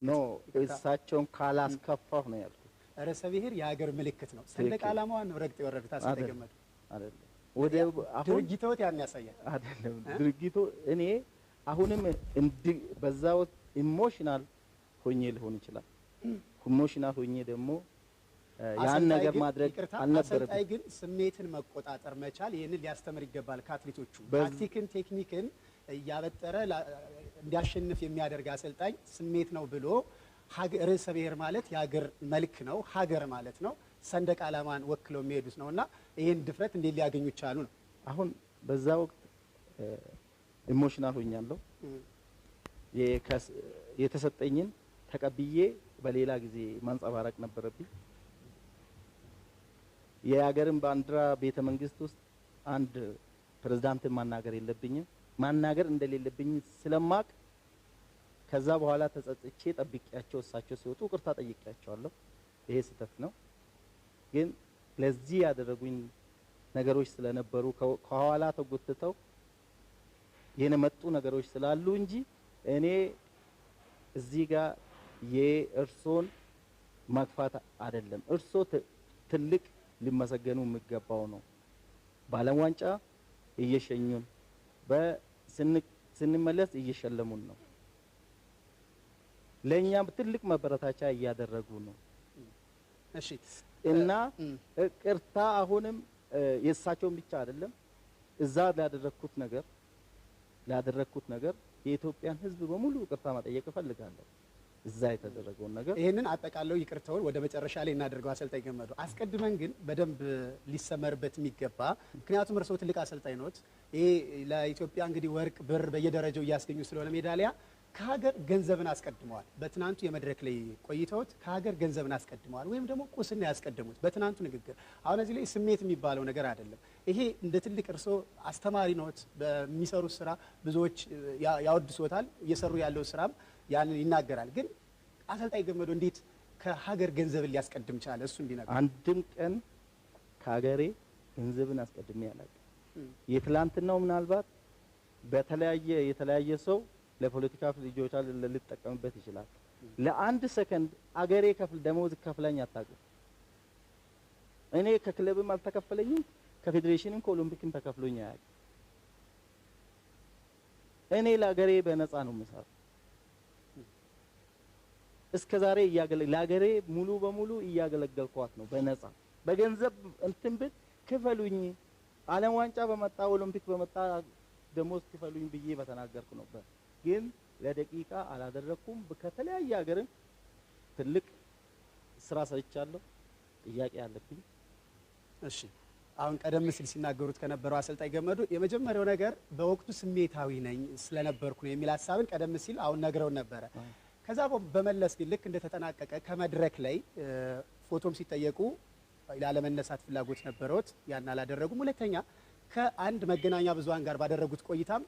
ኖ እሳቸውን ካላስከፋሁ ነው ያልኩት። ርዕሰ ብሔር የሀገር ምልክት ነው። ሰንደቅ ዓላማዋን ነው ረግጠው የወረዱት አሰልጣኝ ገመዱ አይደለም። ወደ አሁን ድርጊቶት ያን ያሳያል አይደለም ድርጊቱ እኔ አሁንም በዛ ወቅት ኢሞሽናል ሆኜ ሊሆን ይችላል። ኢሞሽናል ሆኜ ደግሞ ያን ነገር ማድረግ አልነበረም። አሰልጣኝ ግን ስሜትን መቆጣጠር መቻል ይሄንን ሊያስተምር ይገባል። ከአትሌቶቹ ታክቲክን ቴክኒክን እያበጠረ እንዲያሸንፍ የሚያደርግ አሰልጣኝ ስሜት ነው ብሎ ርዕሰ ብሔር ማለት የሀገር መልክ ነው፣ ሀገር ማለት ነው፣ ሰንደቅ ዓላማን ወክለው የሚሄዱት ነውና ይሄን ድፍረት እንዴት ሊያገኙ ይቻሉ ነው። አሁን በዛ ወቅት ኢሞሽናል ሆኛለሁ። የተሰጠኝን ተቀብዬ በሌላ ጊዜ ማንጸባረቅ ነበረብኝ። የሀገርን ባንዲራ ቤተ መንግስት ውስጥ አንድ ፕሬዝዳንትን ማናገር የለብኝም ማናገር እንደሌለብኝ ስለማቅ ከዛ በኋላ ተጸጽቼ ጠብቂያቸው እሳቸው ሲወጡ ቅርታ ጠይቄያቸዋለሁ። ይሄ ስህተት ነው። ግን ለዚህ ያደረጉኝ ነገሮች ስለነበሩ ከኋላ ተጎትተው የነመጡ ነገሮች ስላሉ እንጂ እኔ እዚህ ጋር የእርሶን ማክፋት አይደለም። እርሶ ትልቅ ሊመሰገኑ የሚገባው ነው። በዓለም ዋንጫ እየሸኙን ስንመለስ እየሸለሙን ነው። ለኛም ትልቅ መበረታቻ እያደረጉ ነው። እሺ እና ቅርታ አሁንም የእሳቸውን ብቻ አይደለም እዛ ላደረኩት ነገር የኢትዮጵያን ሕዝብ በሙሉ ቅርታ መጠየቅ እፈልጋለሁ። እዛ የተደረገውን ነገር ይሄንን አጠቃለው ይቅርታውን ወደ መጨረሻ ላይ እናደርገው። አሰልጣኝ ገመዱ አስቀድመን ግን በደንብ ሊሰመርበት የሚገባ ምክንያቱም እርስዎ ትልቅ አሰልጣኝ ኖት። ይሄ ለኢትዮጵያ እንግዲህ ወርቅ ብር በየደረጃው እያስገኙ ስለሆነ ሜዳሊያ ከሀገር ገንዘብን አስቀድመዋል። በትናንቱ የመድረክ ላይ ቆይተውት ከሀገር ገንዘብን አስቀድመዋል ወይም ደግሞ ቁስን ያስቀድሙት በትናንቱ ንግግር። አሁን እዚህ ላይ ስሜት የሚባለው ነገር አይደለም። ይሄ እንደ ትልቅ እርስዎ አስተማሪ ኖት። በሚሰሩት ስራ ብዙዎች ያወድሶታል። እየሰሩ ያለው ስራም ያንን ይናገራል። ግን አሰልጣኝ ገመዱ እንዴት ከሀገር ገንዘብን ሊያስቀድም ቻለ? እሱ እንዲነገር። አንድም ቀን ከሀገሬ ገንዘብን አስቀድሜ አላውቅም። የትላንትናው ምናልባት የተለያየ ሰው ለፖለቲካ ፍጆታ ሊጠቀምበት ይችላል። ለአንድ ሰከንድ አገሬ ደሞዝ ከፍለኝ አታውቅም። እኔ ከክለብም አልተከፈለኝም፣ ከፌዴሬሽንም ከኦሎምፒክም ተከፍሎኝ አያውቅም። እኔ ለአገሬ በነፃ ነው የምሰራው። እስከዛሬ ለአገሬ ሙሉ በሙሉ እያገለገልኳት ነው በነፃ። በገንዘብ እንትን ብል ክፈሉኝ፣ ዓለም ዋንጫ በመጣ ኦሎምፒክ በመጣ ደሞዝ ክፈሉኝ ብዬ በተናገርኩ ነበር። ግን ለደቂቃ አላደረኩም። ከተለያየ ሀገርን ትልቅ ስራ ሰርቻለሁ። ጥያቄ አለብኝ። እሺ አሁን ቀደም ሲል ሲናገሩት ከነበረው አሰልጣኝ ገመዱ የመጀመሪያው ነገር በወቅቱ ስሜታዊ ነኝ ስለነበርኩ ነው የሚል ሀሳብን ቀደም ሲል አሁን ነግረውን ነበረ። ከዛ በመለስ ግን ልክ እንደተጠናቀቀ ከመድረክ ላይ ፎቶም ሲጠየቁ ላለመነሳት ፍላጎት ነበረውት፣ ያን አላደረጉም። ሁለተኛ ከአንድ መገናኛ ብዙሃን ጋር ባደረጉት ቆይታም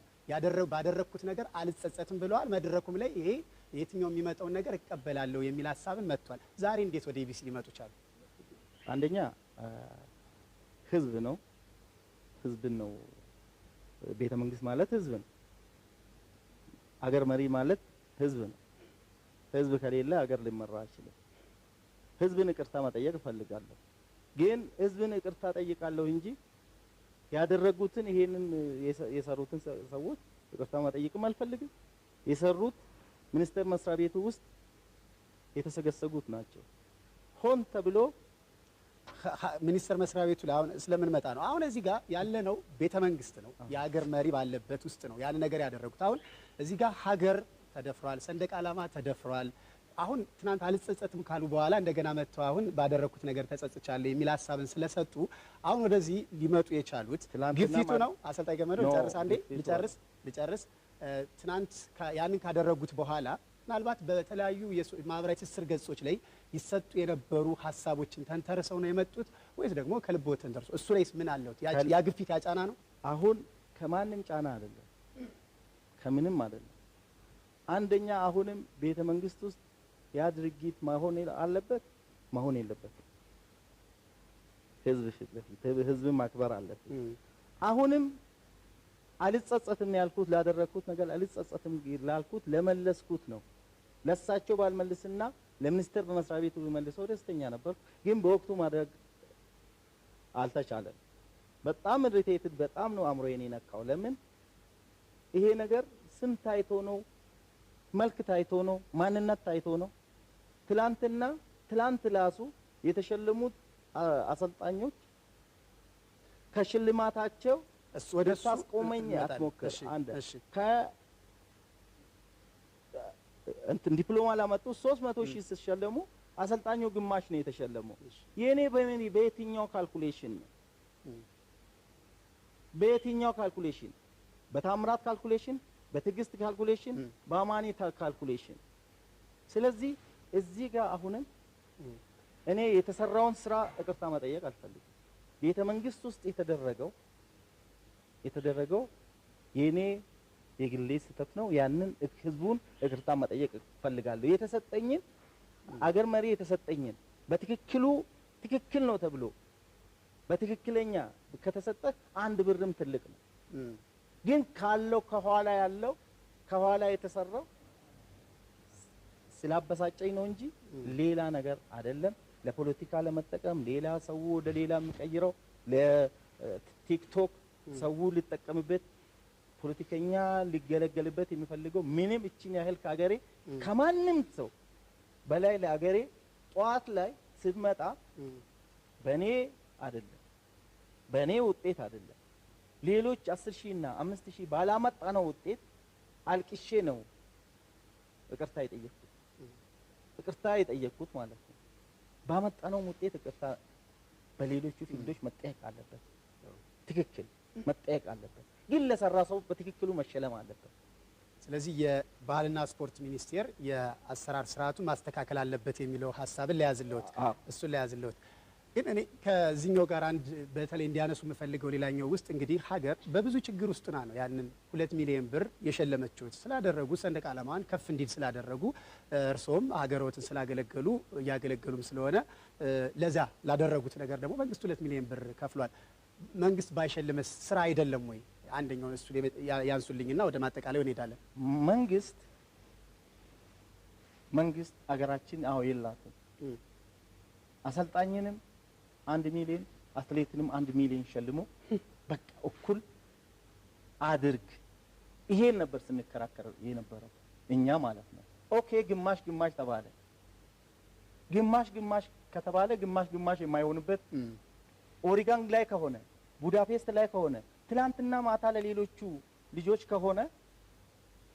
ባደረኩት ነገር አልጸጸትም ብለዋል። መድረኩም ላይ ይሄ የትኛው የሚመጣውን ነገር እቀበላለሁ የሚል ሀሳብን መጥቷል። ዛሬ እንዴት ወደ ኢቢሲ ሊመጡ ቻሉ? አንደኛ ህዝብ ነው፣ ህዝብን ነው። ቤተ መንግስት ማለት ህዝብ ነው። አገር መሪ ማለት ህዝብ ነው። ህዝብ ከሌለ አገር ሊመራ አይችልም። ህዝብን ይቅርታ መጠየቅ እፈልጋለሁ። ግን ህዝብን ይቅርታ ጠይቃለሁ እንጂ ያደረጉትን ይሄንን የሰሩትን ሰዎች ይቅርታ መጠየቅም አልፈልግም። የሰሩት ሚኒስቴር መስሪያ ቤቱ ውስጥ የተሰገሰጉት ናቸው። ሆን ተብሎ ሚኒስቴር መስሪያ ቤቱ ላይ አሁን ስለምን መጣ ነው? አሁን እዚህ ጋር ያለነው ቤተ መንግስት ነው፣ የሀገር መሪ ባለበት ውስጥ ነው ያን ነገር ያደረጉት። አሁን እዚህ ጋር ሀገር ተደፍሯል፣ ሰንደቅ ዓላማ ተደፍሯል። አሁን ትናንት አልጸጸትም ካሉ በኋላ እንደገና መጥተው አሁን ባደረኩት ነገር ተጸጽቻለሁ የሚል ሀሳብን ስለሰጡ አሁን ወደዚህ ሊመጡ የቻሉት ግፊቱ ነው። አሰልጣኝ ገመዱ ልጨርስ። ትናንት ያንን ካደረጉት በኋላ ምናልባት በተለያዩ ማህበራዊ ትስስር ገጾች ላይ ይሰጡ የነበሩ ሀሳቦችን ተንተርሰው ነው የመጡት ወይስ ደግሞ ከልቦት ተንተርሶ? እሱ ላይስ ምን አለው? ያ ግፊት ያጫና ነው? አሁን ከማንም ጫና አይደለም፣ ከምንም አይደለም። አንደኛ አሁንም ቤተ መንግስት ውስጥ ያ ድርጊት መሆን አለበት መሆን የለበትም። ህዝብ ማክበር አለበት። አሁንም አልጸጸትም ያልኩት ላደረኩት ነገር አልጸጸትም ላልኩት ለመለስኩት ነው። ለሳቸው ባልመልስና ለሚኒስቴር በመስሪያ ቤቱ ቢመልሰው ደስተኛ ነበር። ግን በወቅቱ ማድረግ አልተቻለም። በጣም ሪቴትድ በጣም ነው አእምሮዬን የነካው። ለምን ይሄ ነገር ስም ታይቶ ነው፣ መልክ ታይቶ ነው፣ ማንነት ታይቶ ነው። ትላንት ላሱ የተሸለሙት አሰልጣኞች ከሽልማታቸው ወደ ታስቆመኝ አትሞክር። አንድ እንትን ዲፕሎማ ላመጡ 300,000 ሲሸለሙ አሰልጣኙ ግማሽ ነው የተሸለመው። የኔ በየትኛው ካልኩሌሽን ነው? በየትኛው ካልኩሌሽን? በታምራት ካልኩሌሽን፣ በትዕግስት ካልኩሌሽን፣ በአማኒ ካልኩሌሽን። ስለዚህ እዚህ ጋር አሁንም እኔ የተሰራውን ስራ ይቅርታ መጠየቅ አልፈልግም። ቤተ መንግስት ውስጥ የተደረገው የኔ የግሌ ስህተት ነው። ያንን ህዝቡን ይቅርታ መጠየቅ እፈልጋለሁ። የተሰጠኝን አገር መሪ የተሰጠኝን ትክክል ነው ተብሎ በትክክለኛ ከተሰጠ አንድ ብርም ትልቅ ነው። ግን ካለው ከኋላ የተሰራው ስላበሳጨኝ ነው እንጂ ሌላ ነገር አይደለም። ለፖለቲካ ለመጠቀም ሌላ ሰው ወደ ሌላ የሚቀይረው ለቲክቶክ ሰው ሊጠቀምበት ፖለቲከኛ ሊገለገልበት የሚፈልገው ምንም እቺን ያህል ከሀገሬ ከማንም ሰው በላይ ለሀገሬ ጧት ላይ ስትመጣ በኔ አይደለም በኔ ውጤት አይደለም ሌሎች 10,000 እና 5,000 ባላመጣ ነው ውጤት አልቅሼ ነው ይቅርታ የጠየቅኩት ማለት ነው። ባመጣነው ውጤት ይቅርታ በሌሎቹ ፊልዶች መጠየቅ አለበት። ትክክል መጠየቅ አለበት። ግን ለሰራ ሰው በትክክሉ መሸለም አለበት። ስለዚህ የባህልና ስፖርት ሚኒስቴር የአሰራር ስርዓቱን ማስተካከል አለበት የሚለው ሐሳብን ለያዝልዎት እሱን ለያዝልዎት። ግን እኔ ከዚህኛው ጋር አንድ በተለይ እንዲያነሱ የምፈልገው ሌላኛው ውስጥ እንግዲህ ሀገር በብዙ ችግር ውስጥ ነው ያንን 2 ሚሊዮን ብር የሸለመችው ስላደረጉ ሰንደቅ ዓላማን ከፍ እንዲል ስላደረጉ እርሶም ሀገሮትን ስላገለገሉ እያገለገሉም ስለሆነ ለዛ ላደረጉት ነገር ደግሞ መንግስት 2 ሚሊዮን ብር ከፍሏል። መንግስት ባይሸልመስ ስራ አይደለም ወይ? አንደኛው እሱ ያንሱልኝና ወደ ማጠቃለያው እንሄዳለን። መንግስት ሀገራችን የላትም። አሰልጣኝንም 1 ሚሊዮን አትሌትንም 1 ሚሊዮን ሸልሞ በቃ እኩል አድርግ። ይሄን ነበር ስንከራከር የነበረው እኛ ማለት ነው። ኦኬ ግማሽ ተባለ። ግማሽ ከተባለ ግማሽ የማይሆንበት ኦሪጋን ላይ ከሆነ ቡዳፔስት ላይ ከሆነ ትላንትና ማታ ለሌሎቹ ልጆች ከሆነ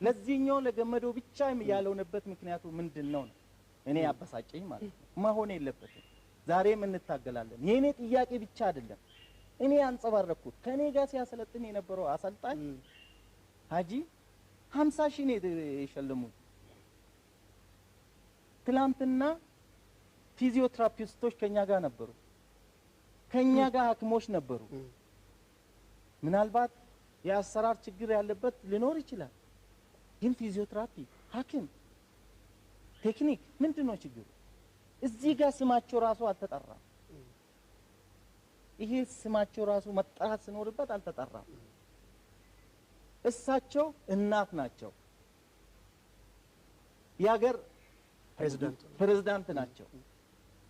ለዚህኛው ለገመዶ ብቻ ያልሆነበት ምክንያቱ ምንድነው? እኔ ያበሳጨኝ ማለት ነው። መሆን የለበትም። ዛሬም እንታገላለን። የኔ ጥያቄ ብቻ አይደለም እኔ አንጸባረኩት። ከኔ ጋር ሲያሰለጥን የነበረው አሰልጣኝ ሀጂ 50,000 ነው የሸለሙት። ትላንትና ፊዚዮቴራፒስቶች ከኛ ጋር ነበሩ። ከኛ ጋር ሐኪሞች ነበሩ። ምናልባት የአሰራር ችግር ያለበት ሊኖር ይችላል። ግን ፊዚዮቴራፒ፣ ሐኪም፣ ቴክኒክ ምንድነው ችግሩ? እዚህ ጋር ስማቸው ራሱ አልተጠራም። ይሄ ስማቸው ራሱ መጠራት ሲኖርበት አልተጠራም። እሳቸው እናት ናቸው። የሀገር ፕሬዝዳንት ናቸው።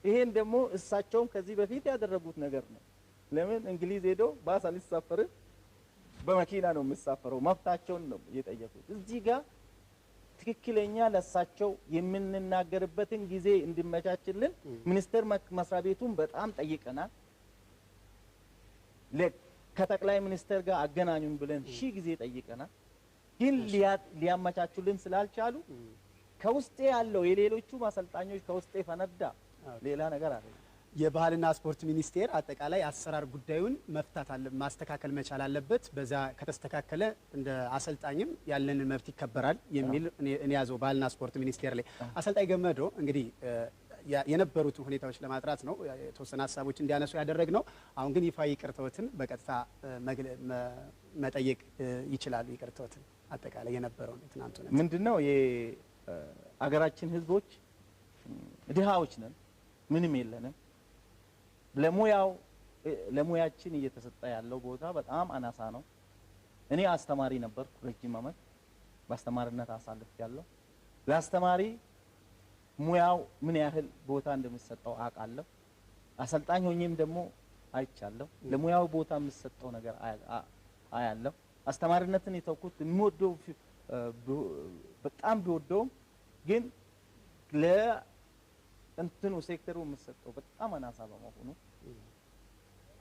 ይሄን ደግሞ እሳቸውም ከዚህ በፊት ያደረጉት ነገር ነው። ለምን እንግሊዝ ሄዶ ባስ አልሳፈርም በመኪና ነው የሚሳፈረው? መብታቸውን ነው የጠየቁት። እዚህ ጋር ትክክለኛ ለእሳቸው የምንናገርበትን ጊዜ እንዲመቻችልን ሚኒስቴር መስሪያ ቤቱን በጣም ጠይቀናል። ከጠቅላይ ሚኒስቴር ጋር አገናኙን ብለን 1000 ጊዜ ጠይቀናል። ግን ሊያመቻቹልን ስላልቻሉ ከውስጤ ያለው የሌሎቹ አሰልጣኞች ከውስጤ ፈነዳ። ሌላ ነገር አይደለም። የባህልና ስፖርት ሚኒስቴር አጠቃላይ አሰራር ጉዳዩን ማስተካከል መቻል አለበት። በዛ ከተስተካከለ እንደ አሰልጣኝም ያለንን መብት ይከበራል የሚል እኔ ያዘው ባህልና ስፖርት ሚኒስቴር ላይ አሰልጣኝ ገመዶ እንግዲህ የነበሩትን ሁኔታዎች ለማጥራት ነው የተወሰነ ሀሳቦች እንዲያነሱ ያደረግነው። አሁን ግን ይፋ ይቅርታዎትን በቀጥታ መጠየቅ ይችላሉ። ይቅርታዎትን አጠቃላይ የነበረው ትናንቱ ነው ምንድነው? የአገራችን ህዝቦች ድሃዎች ነን፣ ምንም የለንም። ለሙያችን እየተሰጠ ያለው ቦታ በጣም አናሳ ነው። እኔ አስተማሪ ነበርኩ፣ ረጅም ዓመት በአስተማሪነት አሳልፌያለሁ። ለአስተማሪ ሙያው ምን ያህል ቦታ እንደሚሰጠው አውቃለሁ። አሰልጣኝ ሆኜም ደግሞ አይቻለሁ። ለሙያው ቦታ የሚሰጠው ነገር አያለሁ። አስተማሪነትን የተውኩት የምወደው በጣም ቢወደውም ግን ለእንትኑ ሴክተሩ የሚሰጠው በጣም አናሳ በመሆኑ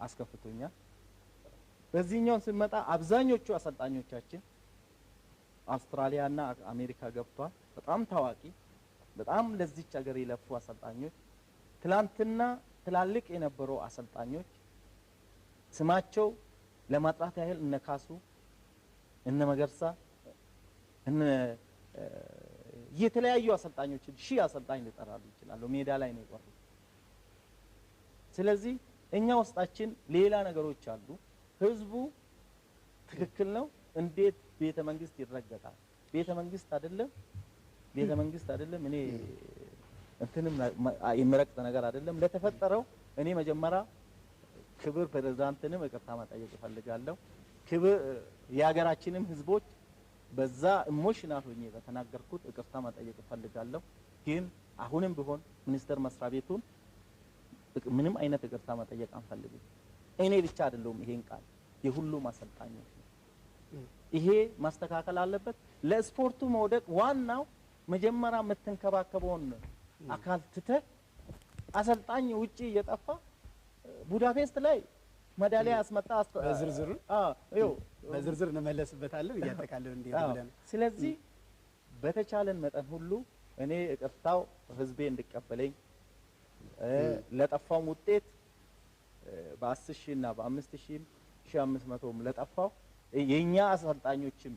አስከፍቶኛል። በዚህኛው ስንመጣ አብዛኞቹ አሰልጣኞቻችን አውስትራሊያና አሜሪካ ገብቷል። በጣም ታዋቂ በጣም ለዚች ሀገር የለፉ አሰልጣኞች ትላንትና ትላልቅ የነበሩ አሰልጣኞች ስማቸው ለማጥራት ያህል እነ ካሱ እነ መገርሳ እነ የተለያዩ አሰልጣኞች ሺህ አሰልጣኝ ሊጠራሉ ይችላሉ። ሜዳ ላይ ነው የቀሩት። ስለዚህ እኛ ውስጣችን ሌላ ነገሮች አሉ። ህዝቡ ትክክል ነው። እንዴት ቤተ መንግስት ይረገጣል? ቤተ መንግስት አይደለም እኔ እንትንም የሚረግጥ ነገር አይደለም። ለተፈጠረው እኔ መጀመሪያ ክብር ፕሬዝዳንትንም ይቅርታ መጠየቅ እፈልጋለሁ። ክብር የሀገራችንም ህዝቦች በዛ ኢሞሽናል ሆኜ በተናገርኩት ይቅርታ መጠየቅ እፈልጋለሁ። ግን አሁንም ቢሆን ሚኒስቴር መስሪያ ቤቱን ምንም አይነት ይቅርታ መጠየቅ አንፈልግም። እኔ ብቻ አይደለሁም ይሄን ቃል የሁሉም አሰልጣኞች ነው። ይሄ ማስተካከል አለበት። ለስፖርቱ መውደቅ ዋናው መጀመሪያ የምትንከባከበውን አካል ትተህ አሰልጣኝ ውጪ እየጠፋ ቡዳፔስት ላይ ሜዳሊያ ያስመጣ በዝርዝር እንመለስበታለን እያጠቃለን እንዲያለን። ስለዚህ በተቻለን መጠን ሁሉ እኔ ይቅርታው ህዝቤ እንዲቀበለኝ ለጠፋው ውጤት በ10,000 እና በ5,000 1,500 ለጠፋው የኛ አሰልጣኞችም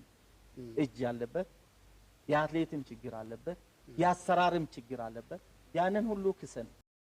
እጅ ያለበት የአትሌትም ችግር አለበት፣ የአሰራርም ችግር አለበት። ያንን ሁሉ ክሰን